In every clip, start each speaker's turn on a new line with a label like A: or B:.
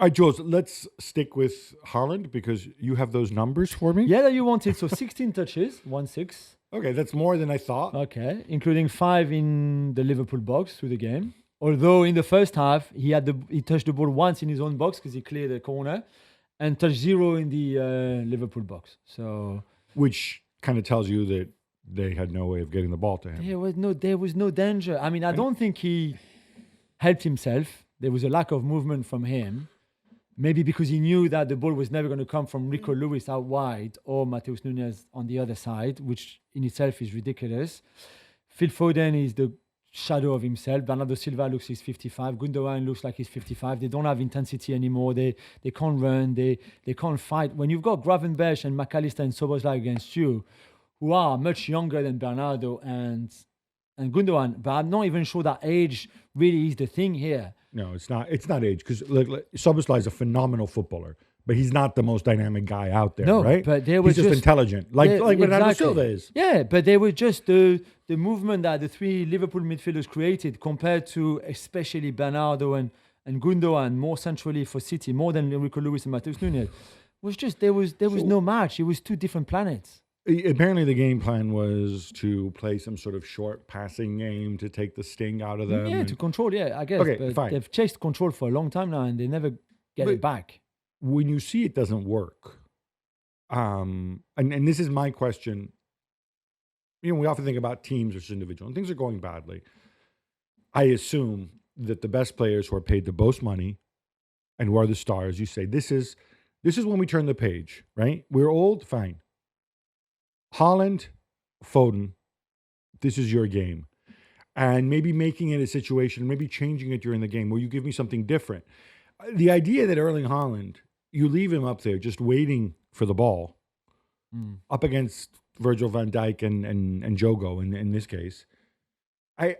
A: All right, Jules, let's stick with Haaland because you have those numbers for me.
B: Yeah, that you wanted. So 16 touches, 1-6.
A: Okay, that's more than I thought.
B: Okay, including 5 in the Liverpool box through the game. Although in the first half, he touched the ball once in his own box because he cleared the corner and touched 0 in the Liverpool box. So
A: Which kind of tells you that they had no way of getting the ball to him.
B: there was no danger. I mean, I don't think he helped himself. There was a lack of movement from him. Maybe because he knew that the ball was never going to come from Rico Lewis out wide or Matheus Nunes on the other side, which in itself is ridiculous. Phil Foden is the shadow of himself. Bernardo Silva looks he's 55. Gundogan looks like he's 55. They don't have intensity anymore. They can't run. They can't fight. When you've got Gravenberch and McAllister and Szoboszlai against you, who are much younger than Bernardo and Gundogan, but I'm not even sure that age really is the thing here.
A: No, it's not. It's not age because Szoboszlai is a phenomenal footballer, but he's not the most dynamic guy out there,
B: No,
A: right?
B: but they were
A: he's just intelligent, like Bernardo
B: exactly.
A: Silva is.
B: Yeah, but they were just the movement that the 3 Liverpool midfielders created compared to especially Bernardo and Gundogan more centrally for City, more than Rico Lewis and Matheus Nunes. Was just there was no match. It was 2 different planets.
A: Apparently, the game plan was to play some sort of short passing game to take the sting out of them.
B: Yeah, to control. Yeah, I guess.
A: Okay,
B: but
A: fine.
B: They've chased control for a long time now, and they never get it back.
A: When you see it doesn't work, and this is my question. We often think about teams versus individual, and things are going badly. I assume that the best players who are paid the most money and who are the stars, you say, this is when we turn the page, right? We're old, fine. Haaland, Foden, this is your game. And maybe making it a situation, maybe changing it during the game where you give me something different. The idea that Erling Haaland, you leave him up there just waiting for the ball up against Virgil van Dijk and Jogo in this case. I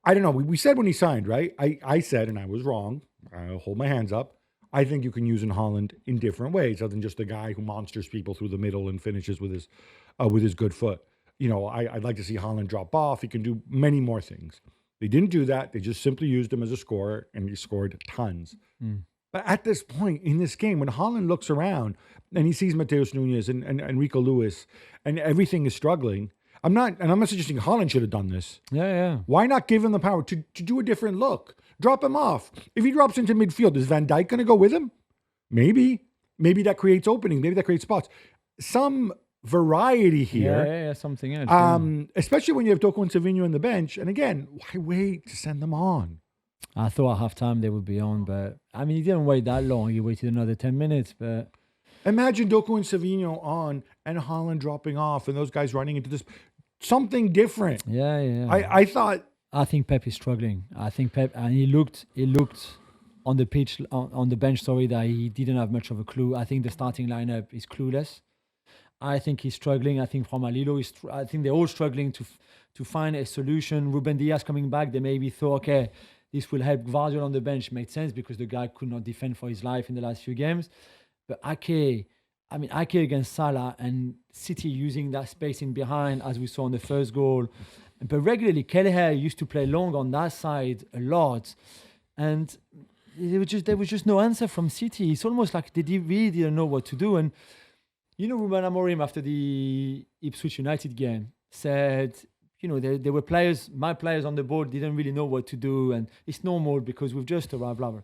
A: don't know. We said when he signed, right? I said, and I was wrong, I'll hold my hands up, I think you can use in Haaland in different ways other than just a guy who monsters people through the middle and finishes with his good foot. I'd like to see Haaland drop off. He can do many more things. They didn't do that. They just simply used him as a scorer, and he scored tons. But at this point in this game, when Haaland looks around and he sees Matheus Nunes and Rico Lewis and everything is struggling, I'm not suggesting Haaland should have done this.
B: Yeah.
A: Why not give him the power to do a different look? Drop him off. If he drops into midfield, is Van Dijk going to go with him? Maybe. Maybe that creates opening. Maybe that creates spots. Some variety here.
B: Yeah, something else.
A: Especially when you have Doku and Savinho on the bench. And again, why wait to send them on?
B: I thought at halftime they would be on, but I mean, he didn't wait that long. He waited another 10 minutes, but...
A: Imagine Doku and Savinho on and Haaland dropping off and those guys running into this... Something different.
B: Yeah.
A: I thought...
B: I think Pep is struggling. I think Pep... And he looked on the pitch, on the bench, that he didn't have much of a clue. I think the starting lineup is clueless. I think he's struggling. I think Romalilo is... I think they're all struggling to find a solution. Ruben Diaz coming back, they maybe thought, okay, this will help Guardiola on the bench. Made sense because the guy could not defend for his life in the last few games. But Ake against Salah and City using that space in behind, as we saw in the first goal. But regularly, Kelleher used to play long on that side a lot. And there was just no answer from City. It's almost like they really didn't know what to do. And Ruben Amorim, after the Ipswich United game, said, there were players, my players on the board didn't really know what to do. And it's normal because we've just arrived, blah, blah.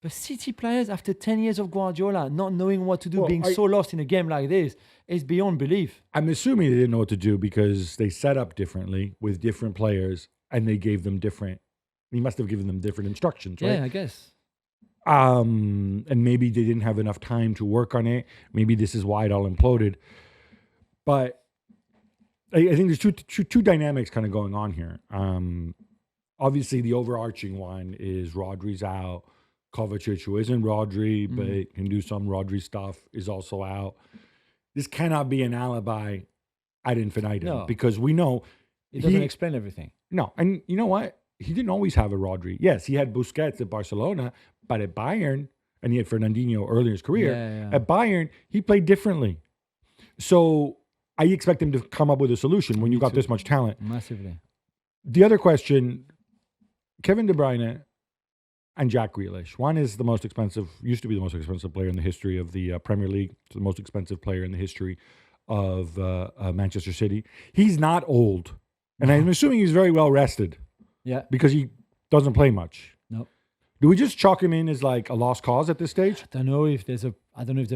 B: But City players, after 10 years of Guardiola, not knowing what to do, so lost in a game like this, is beyond belief.
A: I'm assuming they didn't know what to do because they set up differently with different players and they gave them he must have given them different instructions, right?
B: Yeah, I guess.
A: And maybe they didn't have enough time to work on it. Maybe this is why it all imploded. But I think there's two dynamics kind of going on here. Obviously, the overarching one is Rodri's out. Kovacic, who isn't Rodri, but can do some Rodri stuff, is also out. This cannot be an alibi ad infinitum because we know...
B: It doesn't explain everything.
A: No, and you know what? He didn't always have a Rodri. Yes, he had Busquets at Barcelona, but at Bayern, and he had Fernandinho early in his career, at Bayern, he played differently. So I expect him to come up with a solution when you got this much talent.
B: Massively.
A: The other question, Kevin De Bruyne and Jack Grealish. One is the most expensive, used to be the most expensive player in the history of the Premier League, to the most expensive player in the history of Manchester City. He's not old, and I'm assuming he's very well rested.
B: Yeah,
A: because he doesn't play much.
B: no.
A: Do we just chalk him in as like a lost cause at this stage?
B: I don't know if there's a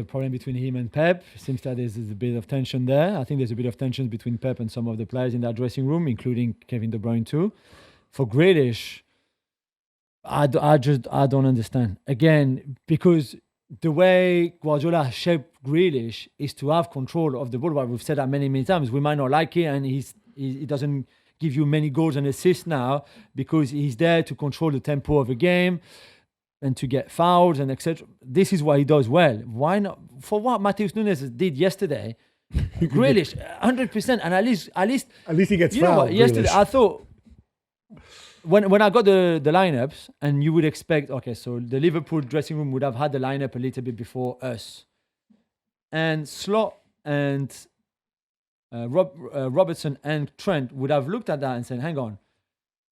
B: problem between him and Pep. Seems that there's a bit of tension there. I think there's a bit of tension between Pep and some of the players in that dressing room, including Kevin De Bruyne too. For Grealish, I don't understand. Again, because the way Guardiola shaped Grealish is to have control of the ball. But we've said that many times. We might not like it, and he doesn't give you many goals and assists now because he's there to control the tempo of a game and to get fouls and etc. This is what he does well. Why not? For what Matheus Nunes did yesterday, Grealish 100%, and at least
A: he gets
B: you know
A: fouled.
B: what? Yesterday,
A: Grealish.
B: I thought when I got the lineups, and you would expect, okay, so the Liverpool dressing room would have had the lineup a little bit before us, and Slot and Robertson and Trent would have looked at that and said, hang on.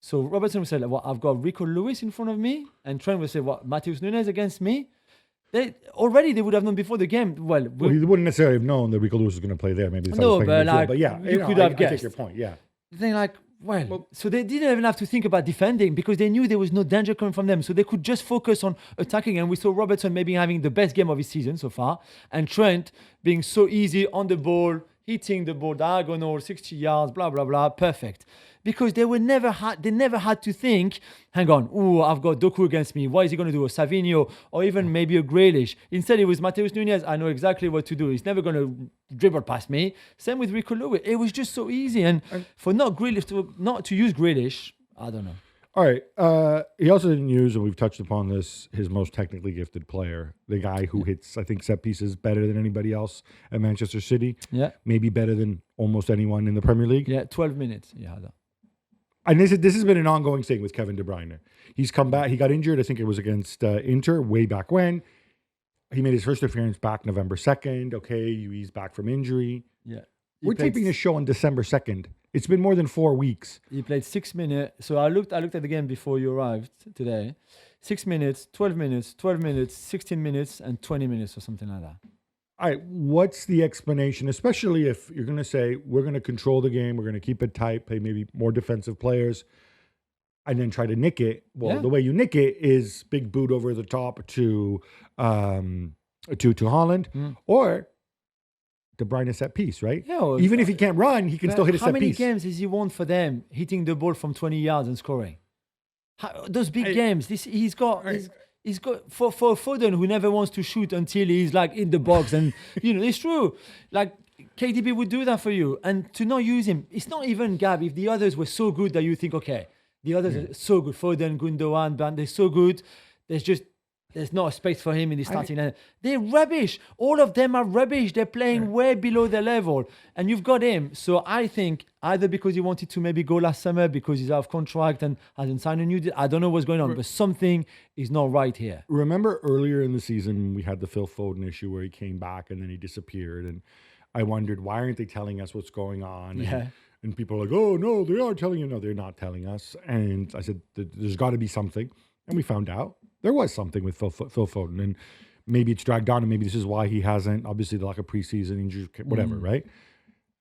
B: So Robertson would say, well, I've got Rico Lewis in front of me, and Trent would say, what, Matheus Nunes against me? They would have known before the game. Well,
A: he wouldn't necessarily have known that Rico Lewis was going to play there. Maybe
B: no, but
A: yeah,
B: you could have guessed.
A: I take your point. Yeah.
B: They're like, so they didn't even have to think about defending because they knew there was no danger coming from them. So they could just focus on attacking. And we saw Robertson maybe having the best game of his season so far, and Trent being so easy on the ball, hitting the ball diagonal, 60 yards, blah, blah, blah. Perfect. Because they never had to think, hang on, I've got Doku against me. What is he going to do? A Savinho or even maybe a Grealish. Instead, it was Matheus Nunes. I know exactly what to do. He's never going to dribble past me. Same with Rico Lewis. It was just so easy. And for not to use Grealish, I don't know.
A: All right. He also didn't use, and we've touched upon this, his most technically gifted player, the guy who hits, I think, set pieces better than anybody else at Manchester City.
B: Yeah.
A: Maybe better than almost anyone in the Premier League.
B: Yeah, 12 minutes. Yeah.
A: And this has been an ongoing thing with Kevin De Bruyne. He's come back. He got injured. I think it was against Inter way back when. He made his first appearance back November 2nd. Okay, he's back from injury.
B: Yeah.
A: We're taping this show on December 2nd. It's been more than 4 weeks.
B: He played 6 minutes. So I looked at the game before you arrived today. 6 minutes, 12 minutes, 12 minutes, 16 minutes, and 20 minutes or something like that.
A: All right, what's the explanation, especially if you're going to say, we're going to control the game, we're going to keep it tight, play maybe more defensive players, and then try to nick it? Well, the way you nick it is big boot over the top to Haaland, or De Bruyne set piece, right?
B: Yeah,
A: even if he can't run, he can still hit a set piece.
B: How many games is he won for them, hitting the ball from 20 yards and scoring? Those big games, he's got for Foden, who never wants to shoot until he's like in the box, and it's true. Like KDB would do that for you, and to not use him, it's not even Gab. If the others were so good that you think, okay, the others are so good, Foden, Gundogan, Band, they're so good. There's not a space for him in the starting line. They're rubbish. All of them are rubbish. They're playing way below their level. And you've got him. So I think either because he wanted to maybe go last summer because he's out of contract and hasn't signed a new deal. I don't know what's going on, but something is not right here.
A: Remember earlier in the season, we had the Phil Foden issue where he came back and then he disappeared. And I wondered, why aren't they telling us what's going on? And people are like, oh, no, they are telling you. No, they're not telling us. And I said, there's got to be something. And we found out. There was something with Phil Foden, and maybe it's dragged on, and maybe this is why he hasn't, obviously the lack of preseason injuries, whatever, right?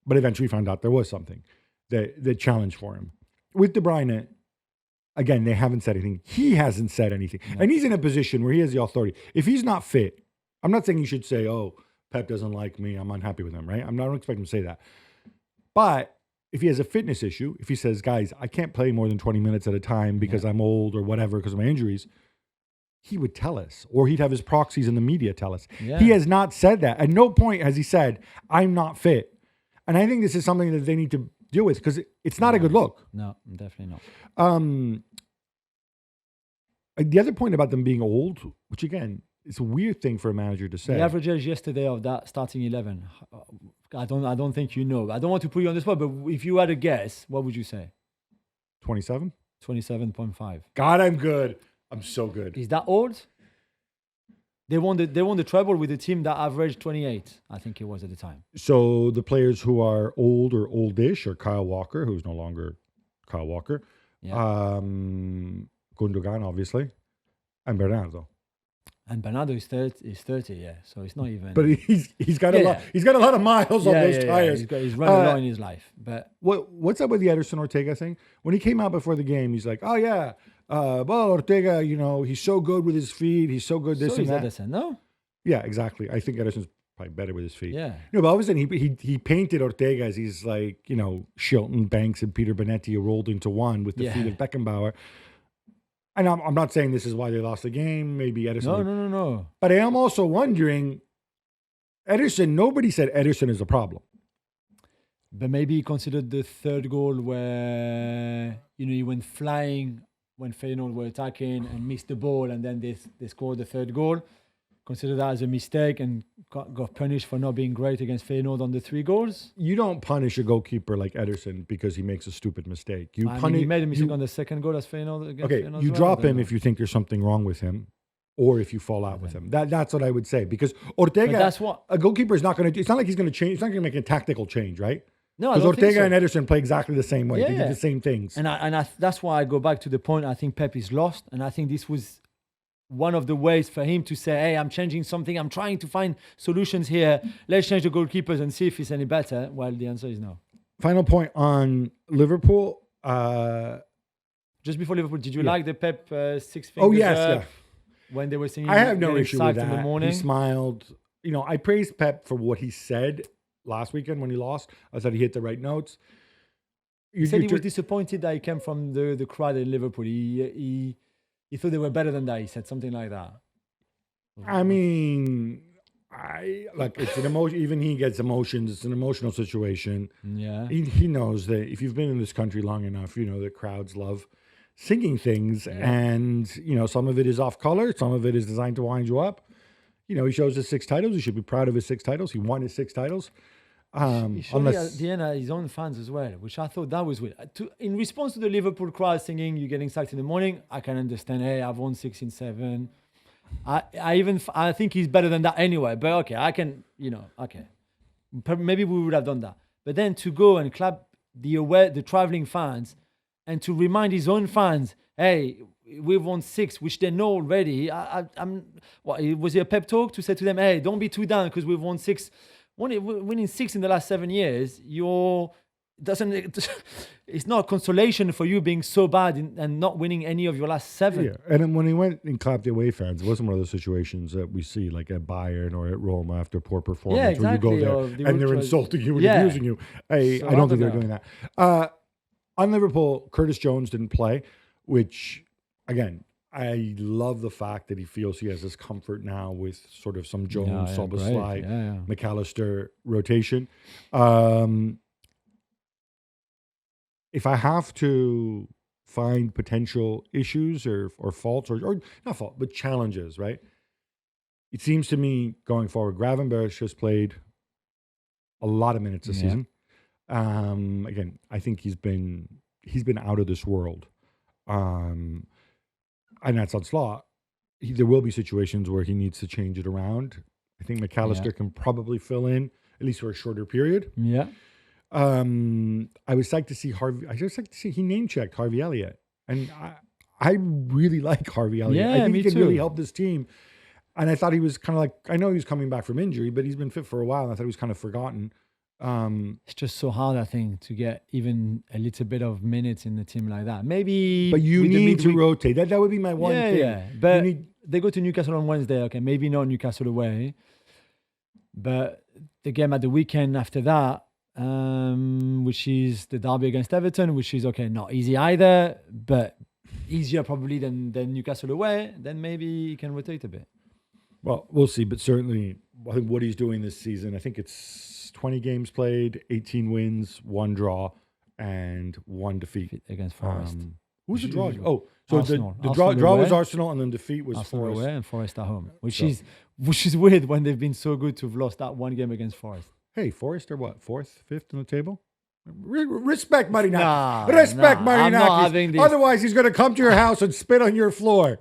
A: But eventually found out there was something that challenged for him. With De Bruyne, again, they haven't said anything. He hasn't said anything. No. And he's in a position where he has the authority. If he's not fit, I'm not saying you should say, oh, Pep doesn't like me, I'm unhappy with him, right? I don't expect him to say that. But if he has a fitness issue, if he says, guys, I can't play more than 20 minutes at a time because I'm old or whatever because of my injuries, he would tell us, or he'd have his proxies in the media tell us. Yeah. He has not said that. At no point has he said, I'm not fit. And I think this is something that they need to deal with because it's not a good look.
B: No, definitely not.
A: The other point about them being old, which again, it's a weird thing for a manager to say.
B: The average age yesterday of that starting 11, I don't think you know. I don't want to put you on the spot, but if you had a guess, what would you say?
A: 27?
B: 27.5.
A: God, I'm good. I'm so good.
B: Is that old? They won the treble with a team that averaged 28, I think it was at the time.
A: So the players who are old or oldish are Kyle Walker, who's no longer Kyle Walker. Yeah. Gundogan, obviously. And Bernardo.
B: And Bernardo is 30, yeah. So it's not even.
A: But he's got a lot.
B: Yeah.
A: He's got a lot of miles on those tires.
B: He's run a lot in his life. But
A: what's up with the Ederson Ortega thing? When he came out before the game, he's like, "Oh yeah, well Ortega, he's so good with his feet. He's so good this
B: so
A: and that."
B: Ederson, no?
A: Yeah, exactly. I think Ederson's probably better with his feet.
B: Yeah.
A: But all of a sudden he painted Ortega as he's like Shilton, Banks, and Peter Benetti rolled into one with the feet of Beckenbauer. And I'm not saying this is why they lost the game. Maybe Ederson.
B: No.
A: But I am also wondering, Ederson, nobody said Ederson is a problem.
B: But maybe he considered the third goal where, he went flying when Feyenoord were attacking and missed the ball, and then they scored the third goal. Consider that as a mistake and got punished for not being great against Feyenoord on the 3 goals.
A: You don't punish a goalkeeper like Ederson because he makes a stupid mistake.
B: He made a mistake on the second goal as Feyenoord against Feyenoord.
A: You drop him if you think there's something wrong with him, or if you fall out with him. That's what I would say, because Ortega,
B: that's what
A: a goalkeeper is not going to do. It's not like he's going to change. It's not going to make a tactical change, right?
B: No,
A: because Ortega and Ederson play exactly the same way. They do the same things.
B: And that's why I go back to the point. I think Pep is lost, and I think this was one of the ways for him to say, "Hey, I'm changing something. I'm trying to find solutions here. Let's change the goalkeepers and see if it's any better." Well, the answer is no.
A: Final point on Liverpool.
B: Just before Liverpool, did you like the Pep 6 fingers?
A: Oh yes, yeah.
B: When they were singing,
A: I have no issue with that.
B: In the morning.
A: He smiled. I praised Pep for what he said last weekend when he lost. I said he hit the right notes.
B: He said he was disappointed that he came from the crowd in Liverpool. He thought they were better than that. He said something like that.
A: I mean, it's an emotion. Even he gets emotions. It's an emotional situation.
B: Yeah.
A: He knows that if you've been in this country long enough, that crowds love singing things, and some of it is off color, some of it is designed to wind you up. He shows his 6 titles. He should be proud of his 6 titles. He won his 6 titles.
B: He showed at the end his own fans as well, which I thought that was weird. In response to the Liverpool crowd singing "You're getting sacked in the morning," I can understand. Hey, I've won 6 in 7. I think he's better than that anyway. But okay, I can, okay. Maybe we would have done that. But then to go and clap the traveling fans, and to remind his own fans, "Hey, we've won 6," which they know already. Was it a pep talk to say to them, "Hey, don't be too down because we've won 6." Winning 6 in the last 7 years, it's not consolation for you being so bad and not winning any of your last 7.
A: Yeah, and then when he went and clapped the away fans, it wasn't one of those situations that we see like at Bayern or at Roma after poor performance,
B: yeah, exactly.
A: where you go there and they're insulting you and abusing you. I don't think they're doing that. On Liverpool, Curtis Jones didn't play, which, again, I love the fact that he feels he has this comfort now with sort of some Jones, Szoboszlai, McAllister rotation. If I have to find potential issues or faults or not fault, but challenges, right? It seems to me going forward, Gravenberch has played a lot of minutes this season. Again, I think he's been out of this world. And that's onslaught. There will be situations where he needs to change it around. I think McAllister can probably fill in, at least for a shorter period.
B: Yeah.
A: I was psyched to see he name-checked Harvey Elliott. And I really like Harvey Elliott.
B: Yeah,
A: I think
B: me
A: he can
B: too.
A: really help this team. And I thought he was kind of like, I know he was coming back from injury, but he's been fit for a while. And I thought he was kind of forgotten.
B: It's just so hard, I think, to get even a little bit of minutes in the team like that. Maybe,
A: but you need to rotate. That would be my one thing.
B: Yeah, but they go to Newcastle on Wednesday. Okay, maybe not Newcastle away, but the game at the weekend after that, which is the derby against Everton, which is not easy either, but easier probably than Newcastle away. Then maybe he can rotate a bit.
A: Well, we'll see, but certainly I think what he's doing this season, I think it's 20 games played, 18 wins, 1 draw, and 1 defeat
B: against Forest.
A: Who's the draw? Oh, so
B: Arsenal.
A: the draw was Arsenal, and then defeat was
B: Arsenal
A: Forest.
B: Away and Forest at home, which is weird when they've been so good to have lost that 1 game against Forest.
A: Hey, Forest are what, 4th, 5th on the table? Respect Marinakis.
B: Nah,
A: Respect Marinakis.
B: I'm not having this.
A: Otherwise, he's going to come to your house and spit on your floor.